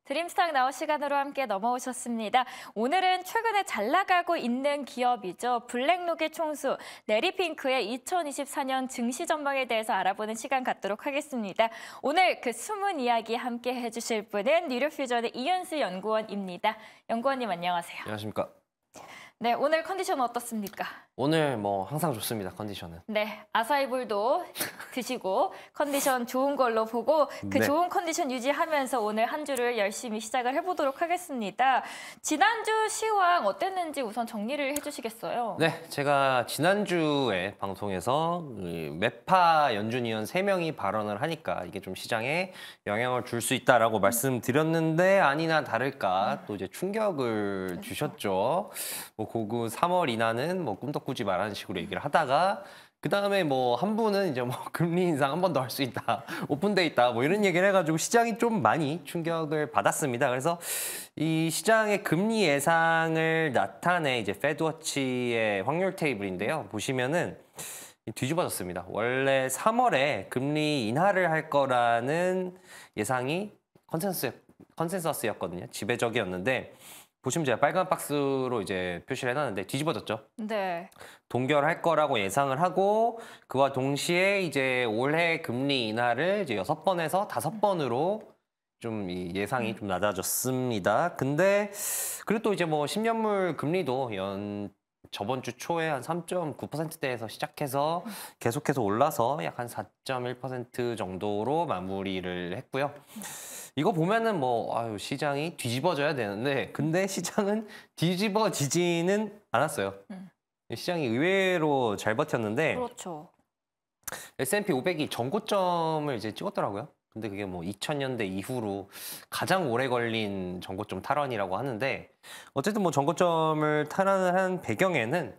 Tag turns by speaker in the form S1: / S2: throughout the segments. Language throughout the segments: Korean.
S1: 드림스탁 나우 시간으로 함께 넘어오셨습니다. 오늘은 최근에 잘 나가고 있는 기업이죠. 블랙록의 총수 내리핑크의 2024년 증시 전망에 대해서 알아보는 시간 갖도록 하겠습니다. 오늘 그 숨은 이야기 함께 해주실 분은 뉴로퓨전의 이윤수 연구원입니다. 연구원님 안녕하세요.
S2: 안녕하십니까.
S1: 네, 오늘 컨디션 어떻습니까?
S2: 오늘 뭐 항상 좋습니다, 컨디션은.
S1: 네, 아사이볼도 드시고 컨디션 좋은 걸로 보고 그
S2: 네.
S1: 좋은 컨디션 유지하면서 오늘 한 주를 열심히 시작을 해보도록 하겠습니다. 지난주 시황 어땠는지 우선 정리를 해주시겠어요?
S2: 네, 제가 지난주에 방송에서 매파 연준위원 3명이 발언을 하니까 이게 좀 시장에 영향을 줄 수 있다라고 말씀드렸는데 아니나 다를까 또 이제 충격을 주셨죠. 뭐 고구 3월 인하는 뭐 꿈도 꾸지 말라는 식으로 얘기를 하다가 그 다음에 뭐 한 분은 이제 뭐 금리 인상 한 번 더 할 수 있다, 오픈돼 있다, 뭐 이런 얘기를 해가지고 시장이 좀 많이 충격을 받았습니다. 그래서 이 시장의 금리 예상을 나타낸 이제 페드워치의 확률 테이블인데요. 보시면은 뒤집어졌습니다. 원래 3월에 금리 인하를 할 거라는 예상이 컨센서스였거든요. 지배적이었는데. 보시면 제가 빨간 박스로 이제 표시를 해놨는데 뒤집어졌죠.
S1: 네.
S2: 동결할 거라고 예상을 하고 그와 동시에 이제 올해 금리 인하를 이제 6번에서 5번으로 좀 이 예상이 좀 낮아졌습니다. 근데 그리고 또 이제 뭐 10년물 금리도 저번 주 초에 한 3.9%대에서 시작해서 계속해서 올라서 약 한 4.1% 정도로 마무리를 했고요. 이거 보면은 뭐 시장이 뒤집어져야 되는데 근데 시장은 뒤집어지지는 않았어요. 시장이 의외로 잘 버텼는데
S1: 그렇죠.
S2: S&P 500이 전고점을 이제 찍었더라고요. 근데 그게 뭐 2000년대 이후로 가장 오래 걸린 전고점 탈환이라고 하는데 어쨌든 뭐 전고점을 탈환한 배경에는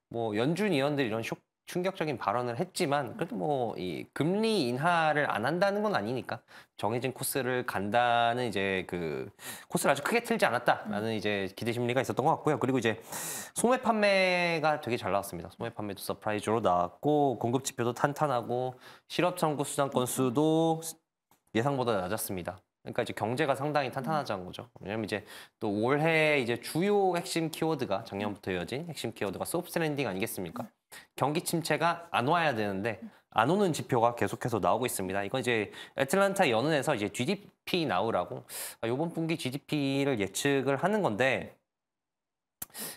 S2: 뭐 연준 위원들이 이런 충격적인 발언을 했지만 그래도 뭐 이 금리 인하를 안 한다는 건 아니니까 정해진 코스를 간다는 이제 그 코스를 아주 크게 틀지 않았다라는 이제 기대 심리가 있었던 것 같고요. 그리고 이제 소매 판매가 되게 잘 나왔습니다. 소매 판매도 서프라이즈로 나왔고 공급 지표도 탄탄하고 실업 청구 수당 건수도 예상보다 낮았습니다. 그러니까 이제 경제가 상당히 탄탄하다는 거죠. 왜냐면 이제 또 올해 이제 주요 핵심 키워드가 작년부터 이어진 핵심 키워드가 소프트 랜딩 아니겠습니까? 경기 침체가 안 와야 되는데 안 오는 지표가 계속해서 나오고 있습니다. 이건 이제 애틀란타 연은에서 이제 GDP 나오라고 이번 분기 GDP를 예측을 하는 건데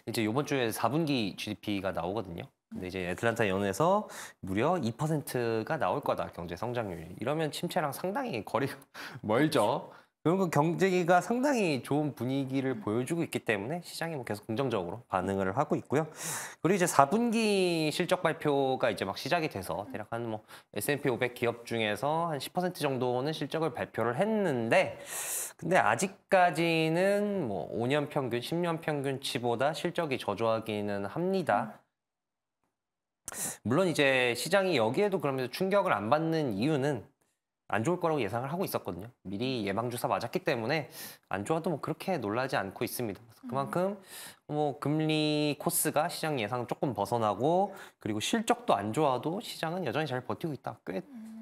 S2: 이제 이번 주에 4분기 GDP가 나오거든요. 근데 이제 애틀란타 연은에서 무려 2%가 나올 거다, 경제 성장률이. 이러면 침체랑 상당히 거리가 멀죠. 그런 거 경제가 상당히 좋은 분위기를 보여주고 있기 때문에 시장이 뭐 계속 긍정적으로 반응을 하고 있고요. 그리고 이제 4분기 실적 발표가 이제 막 시작이 돼서 대략 한 뭐 S&P 500 기업 중에서 한 10% 정도는 실적을 발표를 했는데 근데 아직까지는 뭐 5년 평균, 10년 평균치보다 실적이 저조하기는 합니다. 물론 이제 시장이 여기에도 그러면서 충격을 안 받는 이유는 안 좋을 거라고 예상을 하고 있었거든요. 미리 예방주사 맞았기 때문에 안 좋아도 뭐 그렇게 놀라지 않고 있습니다. 그만큼 뭐 금리 코스가 시장 예상 조금 벗어나고 그리고 실적도 안 좋아도 시장은 여전히 잘 버티고 있다. 꽤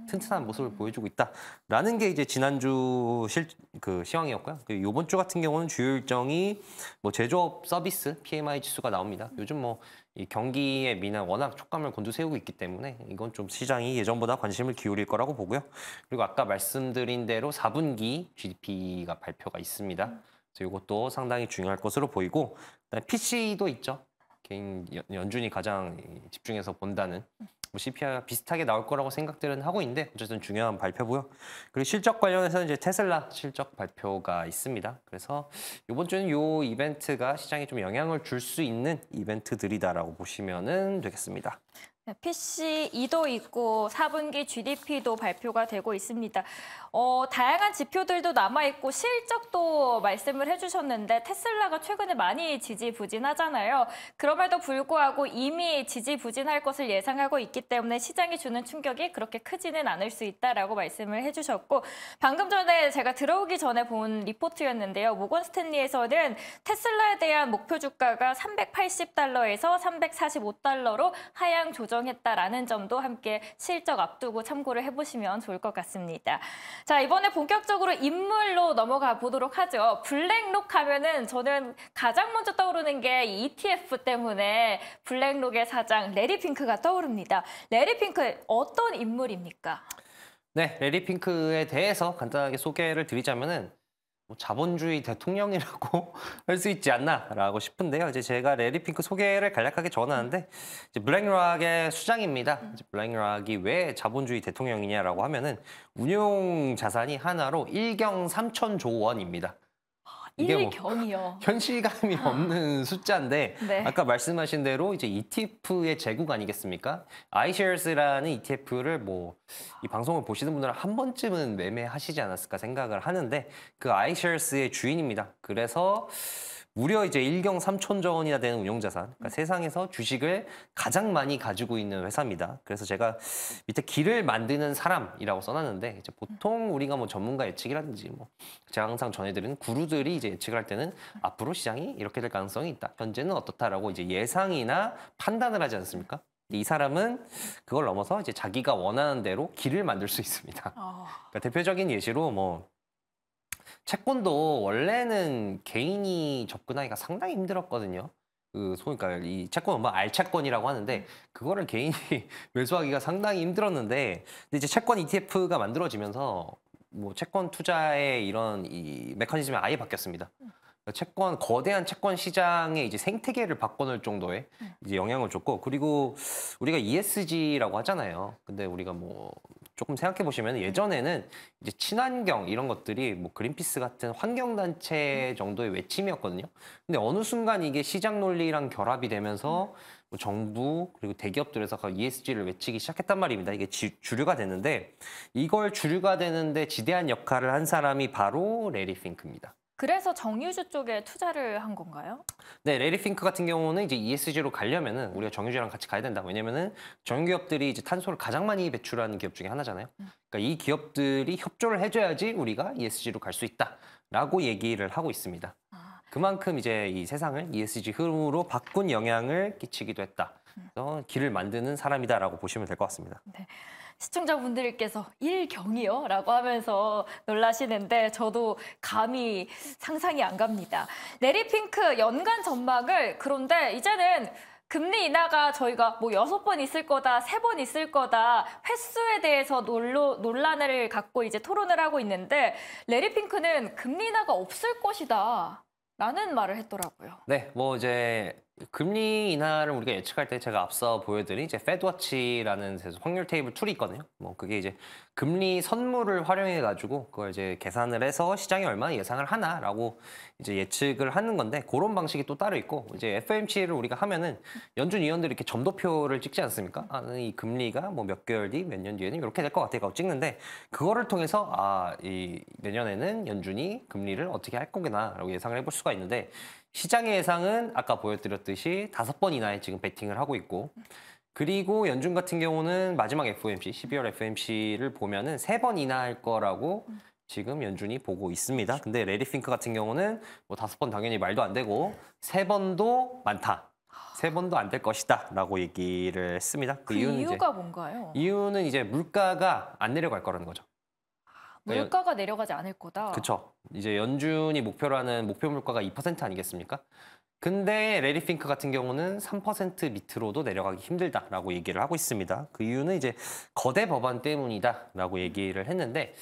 S2: 튼튼한 모습을 보여주고 있다라는 게 이제 지난주 시황이었고요. 이번 주 같은 경우는 주요 일정이 뭐 제조업 서비스 PMI 지수가 나옵니다. 요즘 뭐 이 경기의 미나 워낙 촉감을 곤두세우고 있기 때문에 이건 좀 시장이 예전보다 관심을 기울일 거라고 보고요. 그리고 아까 말씀드린 대로 4분기 GDP가 발표가 있습니다. 그래서 이것도 상당히 중요할 것으로 보이고 PC도 있죠. 개인 연준이 가장 집중해서 본다는 뭐 CPI가 비슷하게 나올 거라고 생각들은 하고 있는데 어쨌든 중요한 발표고요. 그리고 실적 관련해서 이제 테슬라 실적 발표가 있습니다. 그래서 이번 주는 이 이벤트가 시장에 좀 영향을 줄 수 있는 이벤트들이다라고 보시면 되겠습니다.
S1: PCE도 있고 4분기 GDP도 발표가 되고 있습니다. 다양한 지표들도 남아있고 실적도 말씀을 해주셨는데 테슬라가 최근에 많이 지지부진하잖아요. 그럼에도 불구하고 이미 지지부진할 것을 예상하고 있기 때문에 시장이 주는 충격이 그렇게 크지는 않을 수 있다라고 말씀을 해주셨고 방금 전에 제가 들어오기 전에 본 리포트였는데요. 모건 스탠리에서는 테슬라에 대한 목표 주가가 $380에서 $345로 하향 조정 결정했다라는 점도 함께 실적 앞두고 참고를 해보시면 좋을 것 같습니다. 자, 이번에 본격적으로 인물로 넘어가 보도록 하죠. 블랙록 하면은 저는 가장 먼저 떠오르는 게 ETF 때문에 블랙록의 사장 레리 핑크가 떠오릅니다. 레리 핑크 어떤 인물입니까?
S2: 네, 레리 핑크에 대해서 간단하게 소개를 드리자면은 뭐 자본주의 대통령이라고 할 수 있지 않나라고 싶은데요. 이제 제가 레리 핑크 소개를 간략하게 적어놨는데 이제 블랙락의 수장입니다. 이제 블랙락이 왜 자본주의 대통령이냐라고 하면은 운용 자산이 하나로 1경 3천조 원입니다. 이게 뭐
S1: 일경이요.
S2: 현실감이 없는 숫자인데
S1: 네.
S2: 아까 말씀하신 대로 이제 ETF의 제국 아니겠습니까? iShares라는 ETF를 뭐 이 방송을 보시는 분들은 한 번쯤은 매매하시지 않았을까 생각을 하는데 그 iShares의 주인입니다. 그래서 무려 이제 1경 3천조 원이나 되는 운용자산, 그러니까 세상에서 주식을 가장 많이 가지고 있는 회사입니다. 그래서 제가 밑에 길을 만드는 사람이라고 써놨는데 이제 보통 우리가 뭐 전문가 예측이라든지 뭐 제가 항상 전해드리는 구루들이 이제 예측을 할 때는 앞으로 시장이 이렇게 될 가능성이 있다. 현재는 어떻다라고 이제 예상이나 판단을 하지 않습니까? 이 사람은 그걸 넘어서 이제 자기가 원하는 대로 길을 만들 수 있습니다. 그러니까 대표적인 예시로 뭐 채권도 원래는 개인이 접근하기가 상당히 힘들었거든요. 그러니까 이 채권은 뭐 알채권이라고 하는데 그거를 개인이 매수하기가 상당히 힘들었는데 근데 이제 채권 ETF가 만들어지면서 뭐 채권 투자의 이런 이 메커니즘이 아예 바뀌었습니다. 거대한 채권 시장의 이제 생태계를 바꿔놓을 정도의 이제 영향을 줬고, 그리고 우리가 ESG라고 하잖아요. 근데 우리가 뭐 조금 생각해 보시면 예전에는 이제 친환경 이런 것들이 뭐 그린피스 같은 환경단체 정도의 외침이었거든요. 근데 어느 순간 이게 시장 논리랑 결합이 되면서 뭐 정부 그리고 대기업들에서 ESG를 외치기 시작했단 말입니다. 이게 주류가 됐는데 이걸 주류가 되는데 지대한 역할을 한 사람이 바로 레리 핑크입니다.
S1: 그래서 정유주 쪽에 투자를 한 건가요?
S2: 네, 레리 핑크 같은 경우는 이제 ESG로 가려면은 우리가 정유주랑 같이 가야 된다. 왜냐면은 정유기업들이 이제 탄소를 가장 많이 배출하는 기업 중에 하나잖아요. 그러니까 이 기업들이 협조를 해줘야지 우리가 ESG로 갈 수 있다라고 얘기를 하고 있습니다. 그만큼 이제 이 세상을 ESG 흐름으로 바꾼 영향을 끼치기도 했다. 그래서 길을 만드는 사람이다라고 보시면 될 것 같습니다.
S1: 네. 시청자분들께서 일경이요? 라고 하면서 놀라시는데 저도 감히 상상이 안 갑니다. 레리 핑크 연간 전망을 그런데 이제는 금리 인하가 저희가 뭐 6번 있을 거다, 3번 있을 거다 횟수에 대해서 논란을 갖고 이제 토론을 하고 있는데 레리 핑크는 금리 인하가 없을 것이다 라는 말을 했더라고요.
S2: 네, 뭐 이제 금리 인하를 우리가 예측할 때 제가 앞서 보여드린 이제 페드워치라는 확률 테이블 툴이 있거든요. 뭐 그게 이제 금리 선물을 활용해 가지고 그걸 이제 계산을 해서 시장이 얼마나 예상을 하나라고 이제 예측을 하는 건데 그런 방식이 또 따로 있고 이제 FOMC를 우리가 하면은 연준 위원들이 이렇게 점도표를 찍지 않습니까? 이 금리가 뭐 몇 개월 뒤, 몇 년 뒤에는 이렇게 될 것 같아요. 찍는데 그거를 통해서 이 내년에는 연준이 금리를 어떻게 할 거구나라고 예상을 해볼 수가 있는데 시장의 예상은 아까 보여드렸듯이 5번 이나에 지금 베팅을 하고 있고 그리고 연준 같은 경우는 마지막 FOMC, 12월 FOMC를 보면은 3번 이나 할 거라고 지금 연준이 보고 있습니다. 근데 레리 핑크 같은 경우는 뭐 5번 당연히 말도 안 되고 3번도 많다. 3번도 안 될 것이다 라고 얘기를 했습니다.
S1: 그 이유가 뭔가요?
S2: 이유는 이제 물가가 안 내려갈 거라는 거죠.
S1: 물가가 내려가지 않을 거다.
S2: 그렇죠. 이제 연준이 목표로 하는 목표 물가가 2% 아니겠습니까? 근데 레리 핑크 같은 경우는 3% 밑으로도 내려가기 힘들다라고 얘기를 하고 있습니다. 그 이유는 이제 거대 법안 때문이다라고 얘기를 했는데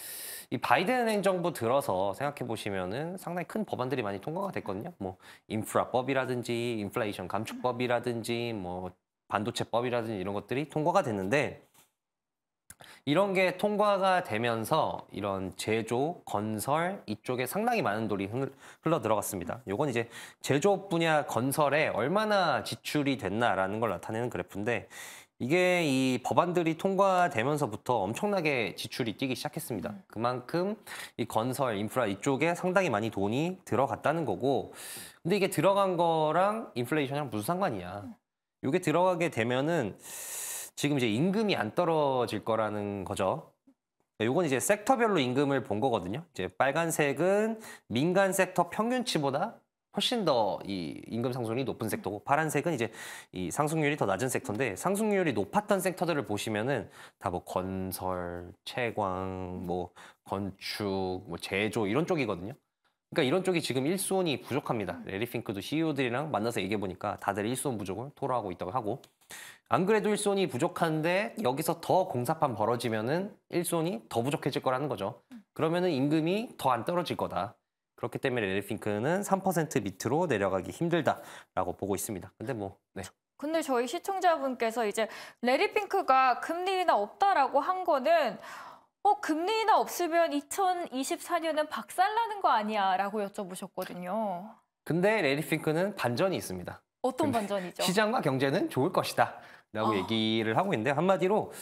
S2: 이 바이든 행정부 들어서 생각해 보시면은 상당히 큰 법안들이 많이 통과가 됐거든요. 뭐 인프라법이라든지 인플레이션 감축법이라든지 뭐 반도체법이라든지 이런 것들이 통과가 됐는데 이런 게 통과가 되면서 이런 제조, 건설 이쪽에 상당히 많은 돈이 흘러 들어갔습니다. 요건 이제 제조업 분야 건설에 얼마나 지출이 됐나라는 걸 나타내는 그래프인데 이게 이 법안들이 통과되면서부터 엄청나게 지출이 뛰기 시작했습니다. 그만큼 이 건설, 인프라 이쪽에 상당히 많이 돈이 들어갔다는 거고 근데 이게 들어간 거랑 인플레이션이랑 무슨 상관이야. 이게 들어가게 되면은 지금 이제 임금이 안 떨어질 거라는 거죠. 요건 이제 섹터별로 임금을 본 거거든요. 이제 빨간색은 민간 섹터 평균치보다 훨씬 더 이 임금 상승률이 높은 섹터고 파란색은 이제 이 상승률이 더 낮은 섹터인데 상승률이 높았던 섹터들을 보시면은 다 뭐 건설, 채광, 뭐 건축, 뭐 제조 이런 쪽이거든요. 그러니까 이런 쪽이 지금 일손이 부족합니다. 레리 핑크도 CEO들이랑 만나서 얘기해 보니까 다들 일손 부족을 토로하고 있다고 하고 안 그래도 일손이 부족한데 여기서 더 공사판 벌어지면은 일손이 더 부족해질 거라는 거죠. 그러면은 임금이 더 안 떨어질 거다. 그렇기 때문에 레리 핑크는 3% 밑으로 내려가기 힘들다라고 보고 있습니다. 근데 뭐 네.
S1: 근데 저희 시청자분께서 이제 레리핑크가 금리 인하 없다라고 한 거는 금리 인하 없으면 2024년은 박살나는 거 아니야? 라고 여쭤보셨거든요.
S2: 근데 레리 핑크는 반전이 있습니다.
S1: 어떤 반전이죠?
S2: 시장과 경제는 좋을 것이다 라고 얘기를 하고 있는데 한마디로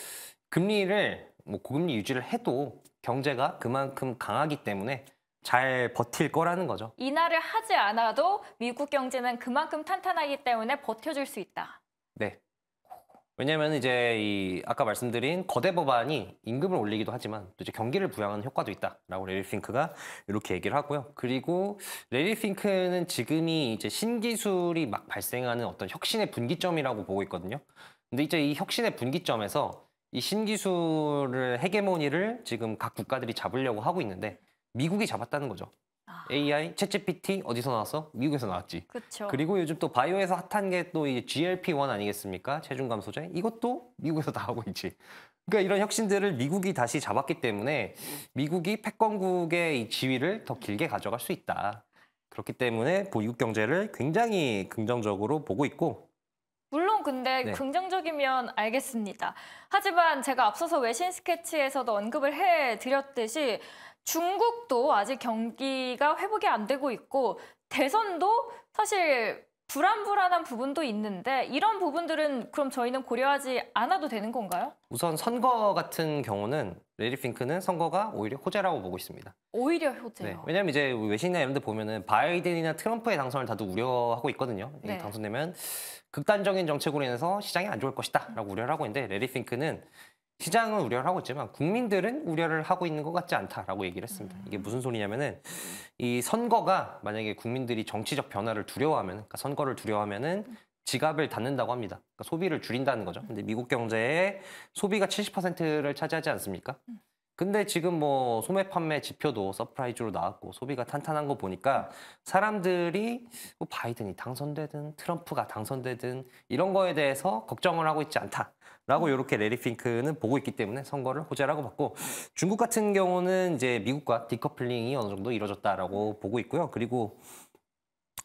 S2: 금리를 뭐 고금리 유지를 해도 경제가 그만큼 강하기 때문에 잘 버틸 거라는 거죠.
S1: 인하를 하지 않아도 미국 경제는 그만큼 탄탄하기 때문에 버텨줄 수 있다.
S2: 네. 왜냐하면 이제 이 아까 말씀드린 거대 법안이 임금을 올리기도 하지만 또 이제 경기를 부양하는 효과도 있다라고 레리 핑크가 이렇게 얘기를 하고요. 그리고 레리 핑크는 지금이 이제 신기술이 막 발생하는 어떤 혁신의 분기점이라고 보고 있거든요. 근데 이제 이 혁신의 분기점에서 이 신기술을 헤게모니를 지금 각 국가들이 잡으려고 하고 있는데 미국이 잡았다는 거죠. AI, 챗GPT 어디서 나왔어? 미국에서 나왔지.
S1: 그렇죠.
S2: 그리고 요즘 또 바이오에서 핫한 게 또 이 GLP-1 아니겠습니까? 체중 감소제. 이것도 미국에서 나오고 있지. 그러니까 이런 혁신들을 미국이 다시 잡았기 때문에 미국이 패권국의 이 지위를 더 길게 가져갈 수 있다. 그렇기 때문에 미국 경제를 굉장히 긍정적으로 보고 있고
S1: 물론 근데
S2: 네.
S1: 긍정적이면 알겠습니다. 하지만 제가 앞서서 외신 스케치에서도 언급을 해드렸듯이 중국도 아직 경기가 회복이 안 되고 있고 대선도 사실 불안한 부분도 있는데 이런 부분들은 그럼 저희는 고려하지 않아도 되는 건가요?
S2: 우선 선거 같은 경우는 레리 핑크는 선거가 오히려 호재라고 보고 있습니다.
S1: 오히려
S2: 네,
S1: 효제요.
S2: 왜냐하면 이제 외신이나 이런 데 보면은 바이든이나 트럼프의 당선을 다들 우려하고 있거든요. 이
S1: 네.
S2: 당선되면 극단적인 정책으로 인해서 시장이 안 좋을 것이다 라고 우려를 하고 있는데 레리 핑크는 시장은 우려를 하고 있지만 국민들은 우려를 하고 있는 것 같지 않다라고 얘기를 했습니다. 이게 무슨 소리냐면은 이 선거가 만약에 국민들이 정치적 변화를 두려워하면, 그러니까 선거를 두려워하면은 지갑을 닫는다고 합니다. 그러니까 소비를 줄인다는 거죠. 근데 미국 경제의 소비가 70%를 차지하지 않습니까? 근데 지금 뭐 소매 판매 지표도 서프라이즈로 나왔고 소비가 탄탄한 거 보니까 사람들이 뭐 바이든이 당선되든 트럼프가 당선되든 이런 거에 대해서 걱정을 하고 있지 않다라고 이렇게 레리 핑크는 보고 있기 때문에 선거를 호재라고 봤고 중국 같은 경우는 이제 미국과 디커플링이 어느 정도 이루어졌다라고 보고 있고요. 그리고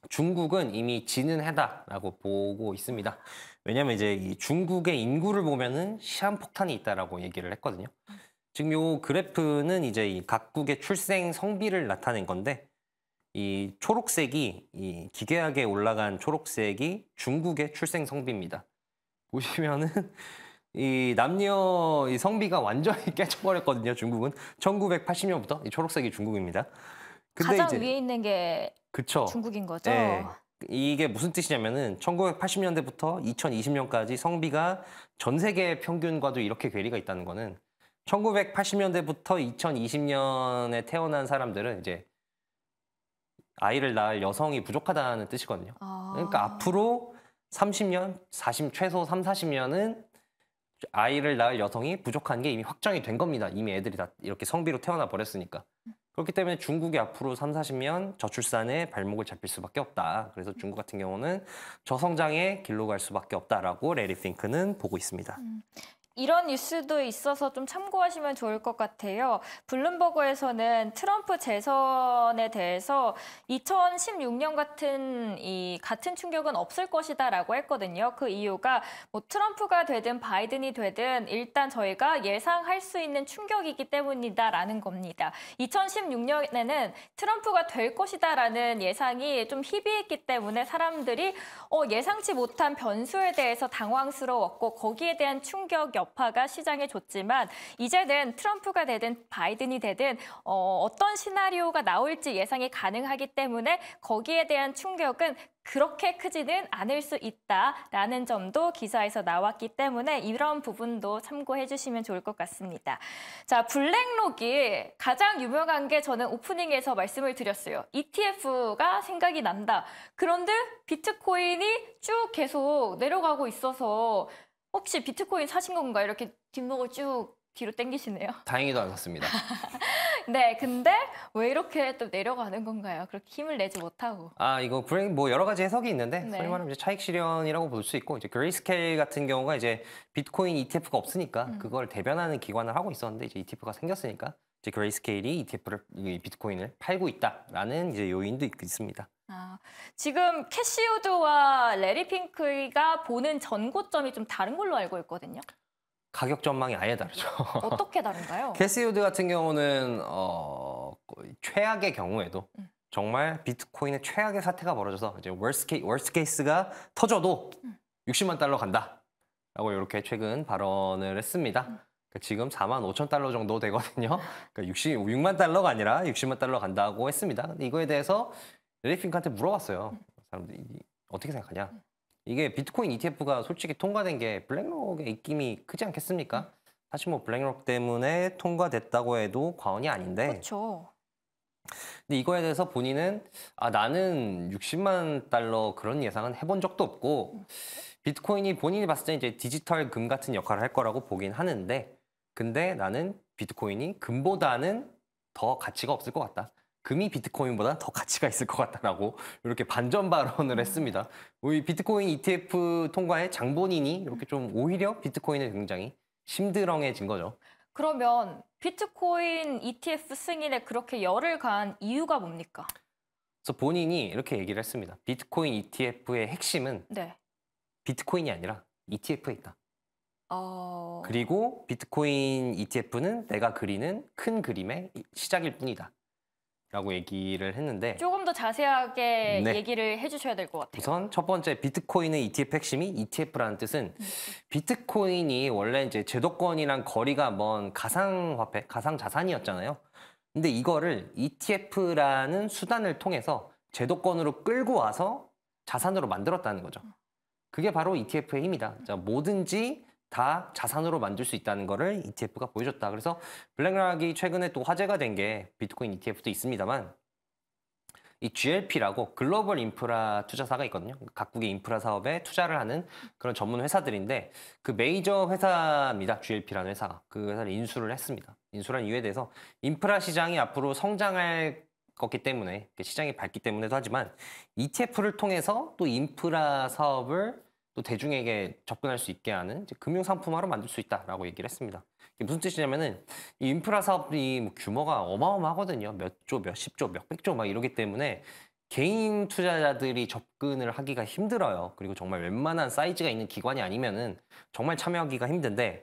S2: 중국은 이미 지는 해다라고 보고 있습니다. 왜냐하면 이제 이 중국의 인구를 보면은 시한폭탄이 있다라고 얘기를 했거든요. 지금 요 그래프는 이제 이 각국의 출생 성비를 나타낸 건데 이 초록색이 이 기괴하게 올라간 초록색이 중국의 출생 성비입니다. 보시면은 이 남녀 이 성비가 완전히 깨져버렸거든요. 중국은 1980년부터 이 초록색이 중국입니다. 근데
S1: 가장
S2: 이제
S1: 위에 있는 게
S2: 그쵸.
S1: 중국인 거죠?
S2: 네. 이게 무슨 뜻이냐면은 1980년대부터 2020년까지 성비가 전 세계 평균과도 이렇게 괴리가 있다는 거는 1980년대부터 2020년에 태어난 사람들은 이제 아이를 낳을 여성이 부족하다는 뜻이거든요. 그러니까 앞으로 30년, 최소 3, 40년은 아이를 낳을 여성이 부족한 게 이미 확정이 된 겁니다. 이미 애들이 다 이렇게 성비로 태어나 버렸으니까. 그렇기 때문에 중국이 앞으로 3, 40년 저출산에 발목을 잡힐 수밖에 없다. 그래서 중국 같은 경우는 저성장의 길로 갈 수밖에 없다라고 레리 핑크는 보고 있습니다.
S1: 이런 뉴스도 있어서 좀 참고하시면 좋을 것 같아요. 블룸버그에서는 트럼프 재선에 대해서 2016년 같은 충격은 없을 것이다라고 했거든요. 그 이유가 뭐 트럼프가 되든 바이든이 되든 일단 저희가 예상할 수 있는 충격이기 때문이다라는 겁니다. 2016년에는 트럼프가 될 것이다라는 예상이 좀 희비했기 때문에 사람들이 예상치 못한 변수에 대해서 당황스러웠고 거기에 대한 충격 여파가 시장에 줬지만 이제는 트럼프가 되든 바이든이 되든 어떤 시나리오가 나올지 예상이 가능하기 때문에 거기에 대한 충격은 그렇게 크지는 않을 수 있다라는 점도 기사에서 나왔기 때문에 이런 부분도 참고해 주시면 좋을 것 같습니다. 자, 블랙록이 가장 유명한 게 저는 오프닝에서 말씀을 드렸어요. ETF가 생각이 난다. 그런데 비트코인이 쭉 계속 내려가고 있어서 혹시 비트코인 사신 건가요? 이렇게 뒷목을 쭉 뒤로 당기시네요.
S2: 다행히도 안 샀습니다.
S1: 네, 근데 왜 이렇게 또 내려가는 건가요? 그렇게 힘을 내지 못하고.
S2: 이거 불행 뭐 여러 가지 해석이 있는데
S1: 네.
S2: 소위 말하면 이제 차익 실현이라고 볼 수 있고 이제 그레이스케일 같은 경우가 이제 비트코인 ETF가 없으니까 그걸 대변하는 기관을 하고 있었는데 이제 ETF가 생겼으니까 이제 그레이스케일이 이 비트코인을 팔고 있다라는 이제 요인도 있습니다.
S1: 지금 캐시우드와 레리 핑크가 보는 전고점이 좀 다른 걸로 알고 있거든요.
S2: 가격 전망이 아예 다르죠.
S1: 어떻게 다른가요?
S2: 캐시우드 같은 경우는 최악의 경우에도 정말 비트코인의 최악의 사태가 벌어져서 이제 월스트 케이스가 터져도 60만 달러 간다라고 이렇게 최근 발언을 했습니다. 그러니까 지금 45,000달러 정도 되거든요. 그러니까 6만 달러가 아니라 60만 달러 간다고 했습니다. 근데 이거에 대해서 레리핑크한테 물어봤어요. 사람들이 어떻게 생각하냐? 이게 비트코인 ETF가 솔직히 통과된 게 블랙록의 입김이 크지 않겠습니까? 사실 뭐 블랙록 때문에 통과됐다고 해도 과언이 아닌데.
S1: 그렇죠.
S2: 근데 이거에 대해서 본인은 나는 60만 달러 그런 예상은 해본 적도 없고 비트코인이 본인이 봤을 때 이제 디지털 금 같은 역할을 할 거라고 보긴 하는데 근데 나는 비트코인이 금보다는 더 가치가 없을 것 같다. 금이 비트코인보다 더 가치가 있을 것 같다라고 이렇게 반전 발언을 했습니다. 우리 비트코인 ETF 통과에 장본인이 이렇게 좀 오히려 비트코인을 굉장히 심드렁해진 거죠.
S1: 그러면 비트코인 ETF 승인에 그렇게 열을 가한 이유가 뭡니까?
S2: 그래서 본인이 이렇게 얘기를 했습니다. 비트코인 ETF의 핵심은
S1: 네.
S2: 비트코인이 아니라 ETF에 있다.
S1: 어...
S2: 그리고 비트코인 ETF는 내가 그리는 큰 그림의 시작일 뿐이다. 라고 얘기를 했는데
S1: 조금 더 자세하게
S2: 네.
S1: 얘기를 해주셔야 될 것 같아요.
S2: 우선 첫 번째 비트코인의 ETF 핵심이 ETF라는 뜻은 비트코인이 원래 이제 제도권이랑 거리가 먼 가상화폐, 가상자산이었잖아요. 근데 이거를 ETF라는 수단을 통해서 제도권으로 끌고 와서 자산으로 만들었다는 거죠. 그게 바로 ETF의 힘이다. 자, 뭐든지 다 자산으로 만들 수 있다는 거를 ETF가 보여줬다. 그래서 블랙락이 최근에 또 화제가 된 게 비트코인 ETF도 있습니다만 이 GLP라고 글로벌 인프라 투자사가 있거든요. 각국의 인프라 사업에 투자를 하는 그런 전문 회사들인데 그 메이저 회사입니다. GLP라는 회사가. 그 회사를 인수를 했습니다. 인수한 이유에 대해서 인프라 시장이 앞으로 성장할 거기 때문에 시장이 밝기 때문에도 하지만 ETF를 통해서 또 인프라 사업을 또 대중에게 접근할 수 있게 하는 금융 상품화로 만들 수 있다라고 얘기를 했습니다. 이게 무슨 뜻이냐면은 이 인프라 사업이 뭐 규모가 어마어마하거든요. 몇 조, 몇십 조, 몇백 조 막 이러기 때문에 개인 투자자들이 접근을 하기가 힘들어요. 그리고 정말 웬만한 사이즈가 있는 기관이 아니면은 정말 참여하기가 힘든데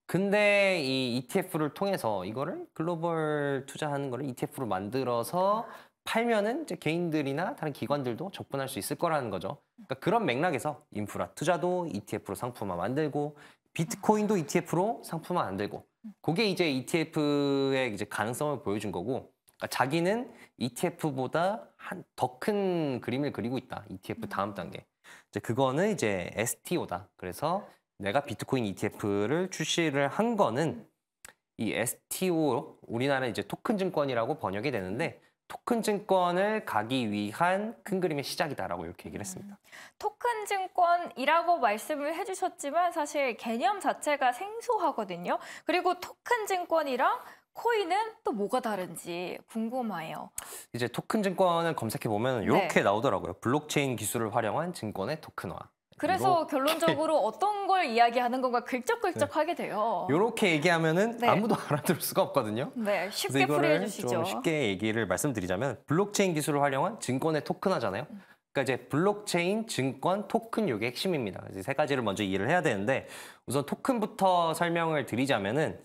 S2: 근데 이 ETF를 통해서 이거를 글로벌 투자하는 거를 ETF로 만들어서 팔면은 이제 개인들이나 다른 기관들도 접근할 수 있을 거라는 거죠. 그러니까 그런 맥락에서 인프라 투자도 ETF로 상품화 만들고 비트코인도 ETF로 상품화 만들고 그게 이제 ETF의 이제 가능성을 보여준 거고 그러니까 자기는 ETF보다 더 큰 그림을 그리고 있다. ETF 다음 단계. 이제 그거는 이제 STO다. 그래서 내가 비트코인 ETF를 출시를 한 거는 이 STO 우리나라 이제 토큰 증권이라고 번역이 되는데 토큰 증권을 가기 위한 큰 그림의 시작이다라고 이렇게 얘기를 했습니다.
S1: 토큰 증권이라고 말씀을 해주셨지만 사실 개념 자체가 생소하거든요. 그리고 토큰 증권이랑 코인은 또 뭐가 다른지 궁금해요.
S2: 이제 토큰 증권을 검색해 보면 이렇게
S1: 네.
S2: 나오더라고요. 블록체인 기술을 활용한 증권의 토큰화.
S1: 그래서 결론적으로 어떤 걸 이야기하는 건가 글쩍글쩍하게 돼요.
S2: 이렇게 얘기하면은
S1: 네.
S2: 아무도 알아들을 수가 없거든요.
S1: 네,
S2: 그래서
S1: 쉽게
S2: 이거를
S1: 풀이해주시죠.
S2: 좀 쉽게 얘기를 말씀드리자면 블록체인 기술을 활용한 증권의 토큰화잖아요. 그러니까 이제 블록체인, 증권, 토큰 이게 핵심입니다. 이제 세 가지를 먼저 이해를 해야 되는데 우선 토큰부터 설명을 드리자면은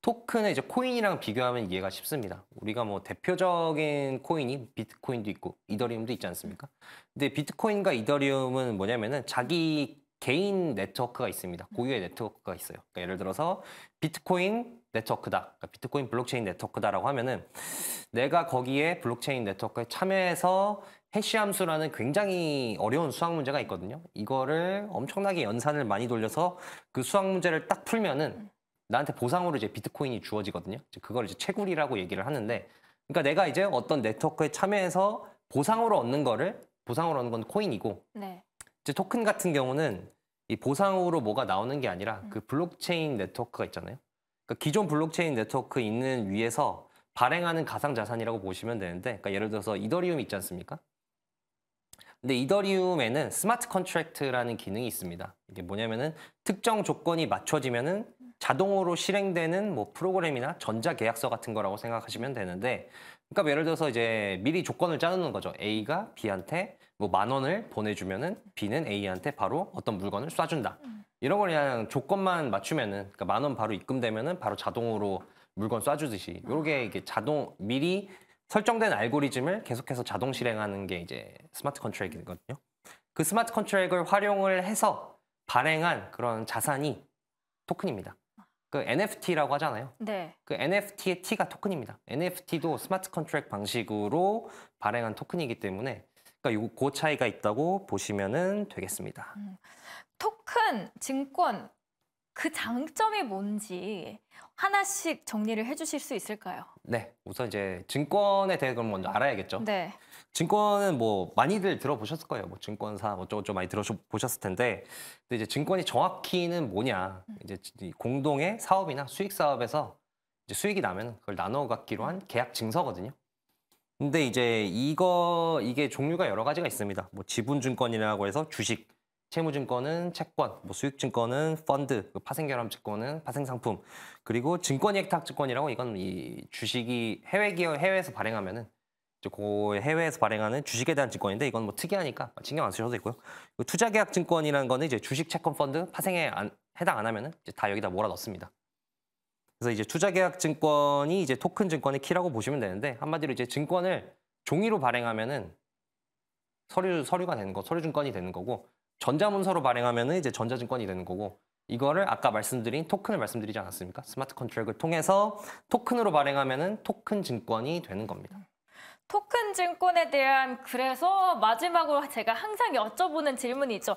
S2: 토큰을 이제 코인이랑 비교하면 이해가 쉽습니다. 우리가 뭐 대표적인 코인이 비트코인도 있고 이더리움도 있지 않습니까? 근데 비트코인과 이더리움은 뭐냐면은 자기 개인 네트워크가 있습니다. 고유의 네트워크가 있어요. 그러니까 예를 들어서 비트코인 네트워크다. 그러니까 비트코인 블록체인 네트워크다라고 하면은 내가 거기에 블록체인 네트워크에 참여해서 해시 함수라는 굉장히 어려운 수학 문제가 있거든요. 이거를 엄청나게 연산을 많이 돌려서 그 수학 문제를 딱 풀면은 나한테 보상으로 이제 비트코인이 주어지거든요. 이제 그걸 이제 채굴이라고 얘기를 하는데, 그러니까 내가 이제 어떤 네트워크에 참여해서 보상으로 얻는 건 코인이고,
S1: 네.
S2: 이제 토큰 같은 경우는 이 보상으로 뭐가 나오는 게 아니라 그 블록체인 네트워크가 있잖아요. 그러니까 기존 블록체인 네트워크 있는 위에서 발행하는 가상자산이라고 보시면 되는데, 그러니까 예를 들어서 이더리움 있지 않습니까? 근데 이더리움에는 스마트 컨트랙트라는 기능이 있습니다. 이게 뭐냐면은 특정 조건이 맞춰지면은 자동으로 실행되는 뭐 프로그램이나 전자계약서 같은 거라고 생각하시면 되는데, 그러니까 예를 들어서 이제 미리 조건을 짜놓는 거죠. A가 B한테 뭐 10,000원을 보내주면은 B는 A한테 바로 어떤 물건을 쏴준다. 이런 걸 그냥 조건만 맞추면은, 그러니까 10,000원 바로 입금되면은 바로 자동으로 물건 쏴주듯이 요게 이게 미리 설정된 알고리즘을 계속해서 자동 실행하는 게 이제 스마트 컨트랙이거든요. 그 스마트 컨트랙을 활용을 해서 발행한 그런 자산이 토큰입니다. 그 NFT라고 하잖아요.
S1: 네.
S2: 그 NFT의 T가 토큰입니다. NFT도 스마트 컨트랙 방식으로 발행한 토큰이기 때문에 그러니까 그 차이가 있다고 보시면은 되겠습니다.
S1: 토큰, 증권, 그 장점이 뭔지 하나씩 정리를 해주실 수 있을까요?
S2: 네, 우선 이제 증권에 대해 그럼 먼저 알아야겠죠.
S1: 네.
S2: 증권은 뭐 많이들 들어보셨을 거예요. 뭐 증권사 어쩌고저쩌고 많이 들어보셨을 텐데, 근데 이제 증권이 정확히는 뭐냐? 이제 이 공동의 사업이나 수익 사업에서 이제 수익이 나면 그걸 나눠 갖기로 한 계약 증서거든요. 근데 이제 이게 종류가 여러 가지가 있습니다. 뭐 지분증권이라고 해서 주식, 채무증권은 채권, 뭐 수익증권은 펀드, 파생결함 증권은 파생상품, 그리고 증권이액탁증권이라고 이건 이 주식이 해외에서 발행하면은 이제 그 해외에서 발행하는 주식에 대한 증권인데 이건 뭐 특이하니까 신경 안 쓰셔도 되고요. 투자계약증권이라는 거는 이제 주식, 채권, 펀드 파생에 해당 안 하면은 이제 다 여기다 몰아 넣습니다. 그래서 이제 투자계약증권이 이제 토큰 증권의 키라고 보시면 되는데, 한마디로 이제 증권을 종이로 발행하면은 서류가 되는 거, 서류증권이 되는 거고, 전자문서로 발행하면은 이제 전자증권이 되는 거고, 이거를 아까 말씀드린 토큰을 말씀드리지 않았습니까? 스마트 컨트랙을 통해서 토큰으로 발행하면은 토큰 증권이 되는 겁니다.
S1: 토큰 증권에 대한 그래서 마지막으로 제가 항상 여쭤보는 질문이 있죠.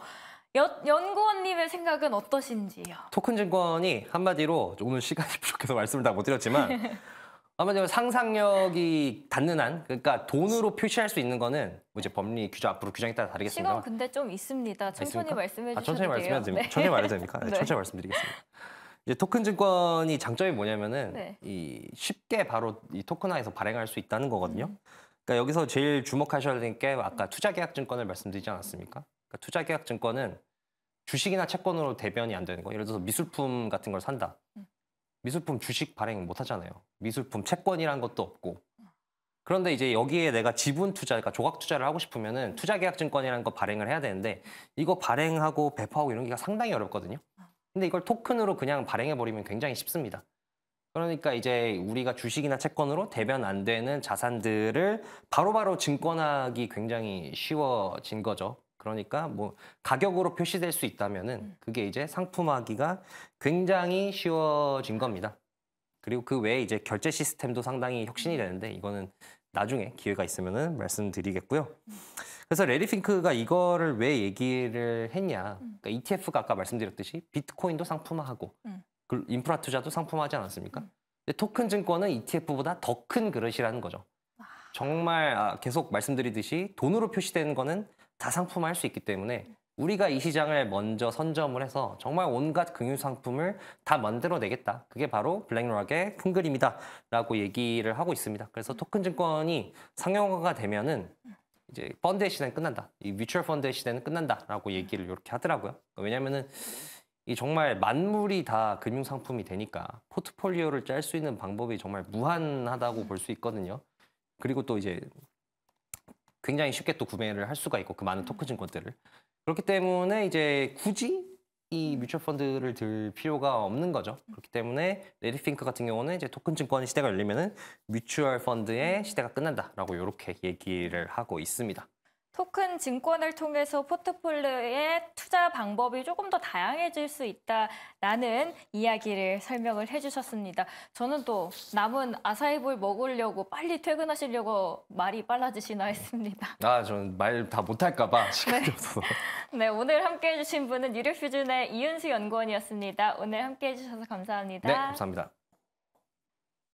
S1: 연구원님의 생각은 어떠신지요?
S2: 토큰 증권이 한마디로 오늘 시간이 부족해서 말씀을 다 못 드렸지만 한마디로 상상력이 닿는 한, 그러니까 돈으로 표시할 수 있는 거는 뭐 이제 법리 규정 앞으로 규정에 따라 다르겠습니다.
S1: 시간 근데 좀 있습니다. 천천히
S2: 있습니까?
S1: 말씀해 주셔도
S2: 천천히 말씀해도 됩니까?
S1: 네.
S2: 천천히 말해도 됩니까? 네,
S1: 네.
S2: 천천히 말씀드리겠습니다. 이제 토큰 증권이 장점이 뭐냐면은
S1: 네.
S2: 이 쉽게 바로 이 토큰화해서 발행할 수 있다는 거거든요. 그러니까 여기서 제일 주목하셔야 될 게 아까 투자계약증권을 말씀드리지 않았습니까? 그러니까 투자계약증권은 주식이나 채권으로 대변이 안 되는 거. 예를 들어서 미술품 같은 걸 산다. 미술품 주식 발행 못 하잖아요. 미술품 채권이란 것도 없고. 그런데 이제 여기에 내가 지분 투자, 그러니까 조각 투자를 하고 싶으면은 투자계약증권이라는 거 발행을 해야 되는데 이거 발행하고 배포하고 이런 게 상당히 어렵거든요. 근데 이걸 토큰으로 그냥 발행해버리면 굉장히 쉽습니다. 그러니까 이제 우리가 주식이나 채권으로 대변 안 되는 자산들을 바로바로 증권화하기 굉장히 쉬워진 거죠. 그러니까 뭐 가격으로 표시될 수 있다면은 그게 이제 상품화하기가 굉장히 쉬워진 겁니다. 그리고 그 외에 이제 결제 시스템도 상당히 혁신이 되는데 이거는 나중에 기회가 있으면은 말씀드리겠고요. 그래서 레리 핑크가 이거를 왜 얘기를 했냐? 그러니까 ETF가 아까 말씀드렸듯이 비트코인도 상품화하고 인프라 투자도 상품화하지 않았습니까? 근데 토큰 증권은 ETF보다 더 큰 그릇이라는 거죠. 정말 계속 말씀드리듯이 돈으로 표시되는 거는 다 상품화할 수 있기 때문에 우리가 이 시장을 먼저 선점을 해서 정말 온갖 금융 상품을 다 만들어내겠다. 그게 바로 블랙락의 큰 그림이다라고 얘기를 하고 있습니다. 그래서 토큰 증권이 상용화가 되면은 이제 펀드의 시대는 끝난다. 이 뮤추얼 펀드의 시대는 끝난다라고 얘기를 이렇게 하더라고요. 왜냐면은 이 정말 만물이 다 금융 상품이 되니까 포트폴리오를 짤 수 있는 방법이 정말 무한하다고 볼 수 있거든요. 그리고 또 이제 굉장히 쉽게 또 구매를 할 수가 있고 그 많은 토큰 증권들을. 그렇기 때문에 이제 굳이 이 뮤추얼 펀드를 들 필요가 없는 거죠. 그렇기 때문에 레리 핑크 같은 경우는 이제 토큰 증권 시대가 열리면은 뮤추얼 펀드의 시대가 끝난다라고 이렇게 얘기를 하고 있습니다.
S1: 토큰 증권을 통해서 포트폴리오의 투자 방법이 조금 더 다양해질 수 있다라는 이야기를 설명을 해주셨습니다. 저는 또 남은 아사이볼 먹으려고 빨리 퇴근하시려고 말이 빨라지시나 했습니다.
S2: 아, 저는 말 다 못할까 봐 시간이 없어서.
S1: 네, 오늘 함께해 주신 분은 유료퓨준의 이윤수 연구원이었습니다. 오늘 함께해 주셔서 감사합니다.
S2: 네, 감사합니다.